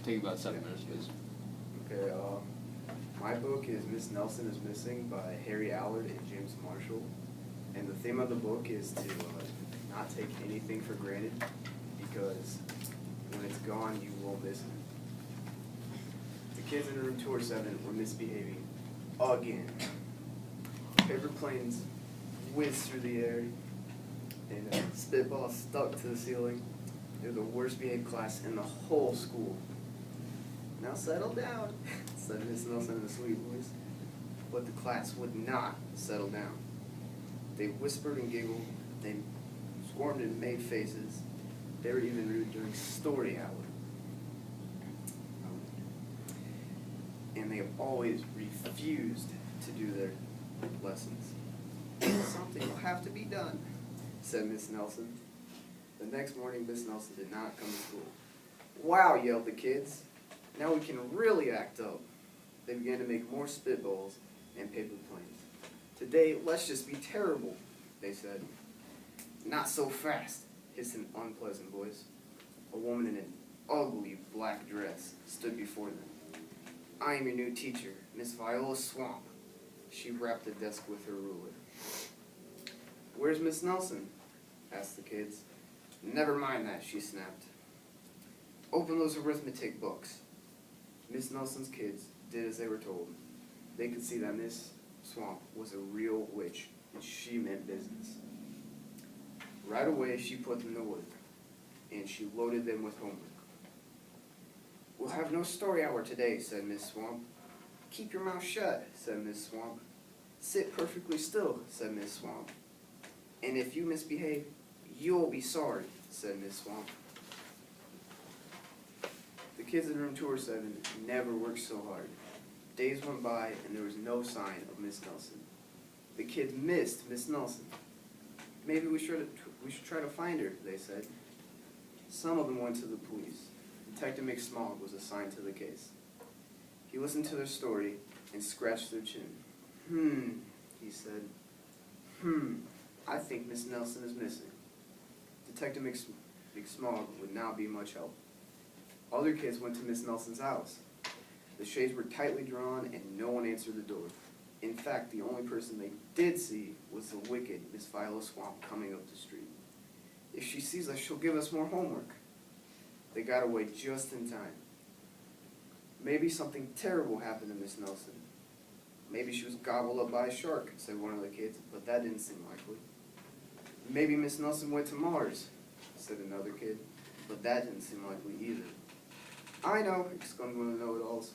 Take about 7 minutes, please. Okay, my book is Miss Nelson is Missing by Harry Allard and James Marshall. And the theme of the book is to not take anything for granted, because when it's gone, you will miss it. The kids in room 207 were misbehaving again. Paper planes whizzed through the air, and spitballs stuck to the ceiling. They're the worst behaved class in the whole school. "Now settle down," said Miss Nelson in a sweet voice. But the class would not settle down. They whispered and giggled, they squirmed and made faces. They were even rude during story hour. And they have always refused to do their lessons. "Something will have to be done," said Miss Nelson. The next morning, Miss Nelson did not come to school. "Wow," yelled the kids. "Now we can really act up." They began to make more spitballs and paper planes. "Today, let's just be terrible," they said. "Not so fast," hissed an unpleasant voice. A woman in an ugly black dress stood before them. "I am your new teacher, Miss Viola Swamp." She rapped the desk with her ruler. "Where's Miss Nelson?" asked the kids. "Never mind that," she snapped. "Open those arithmetic books." Miss Nelson's kids did as they were told. They could see that Miss Swamp was a real witch, and she meant business. Right away, she put them to work, and she loaded them with homework. "We'll have no story hour today," said Miss Swamp. "Keep your mouth shut," said Miss Swamp. "Sit perfectly still," said Miss Swamp. "And if you misbehave, you'll be sorry," said Miss Swamp. The kids in room 207 never worked so hard. Days went by, and there was no sign of Miss Nelson. The kids missed Miss Nelson. "Maybe we should try to find her," they said. Some of them went to the police. Detective McSmog was assigned to the case. He listened to their story and scratched their chin. He said. I think Miss Nelson is missing." Detective McSmog would not be much help. Other kids went to Miss Nelson's house. The shades were tightly drawn, and no one answered the door. In fact, the only person they did see was the wicked Miss Viola Swamp coming up the street. "If she sees us, she'll give us more homework." They got away just in time. "Maybe something terrible happened to Miss Nelson. Maybe she was gobbled up by a shark," said one of the kids, but that didn't seem likely. "Maybe Miss Nelson went to Mars," said another kid, but that didn't seem likely either. "I know," exclaimed one of the know-it-alls.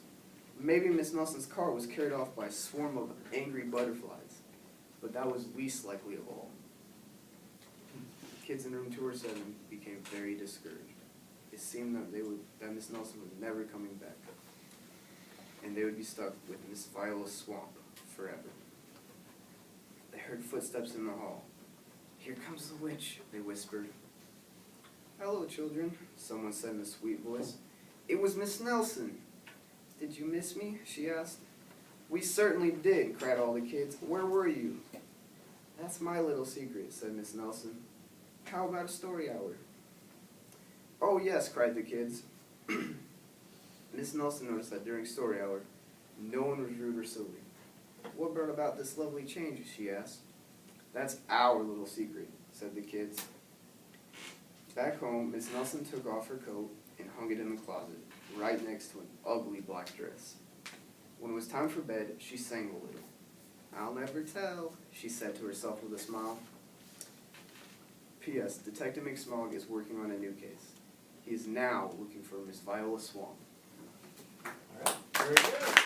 "Maybe Miss Nelson's car was carried off by a swarm of angry butterflies," but that was least likely of all. The kids in room 207 became very discouraged. It seemed that Miss Nelson was never coming back, and they would be stuck with Miss Viola Swamp forever. They heard footsteps in the hall. "Here comes the witch," they whispered. "Hello, children," someone said in a sweet voice. "It was Miss Nelson." "Did you miss me?" she asked. "We certainly did," cried all the kids. "Where were you?" "That's my little secret," said Miss Nelson. "How about a story hour?" "Oh, yes," cried the kids. Miss Nelson noticed that during story hour, no one was rude or silly. "What brought about this lovely change?" she asked. "That's our little secret," said the kids. Back home, Miss Nelson took off her coat and hung it in the closet, right next to an ugly black dress. When it was time for bed, she sang a little. "I'll never tell," she said to herself with a smile. P.S. Detective McSmog is working on a new case. He is now looking for Miss Viola Swamp. All right. Very good.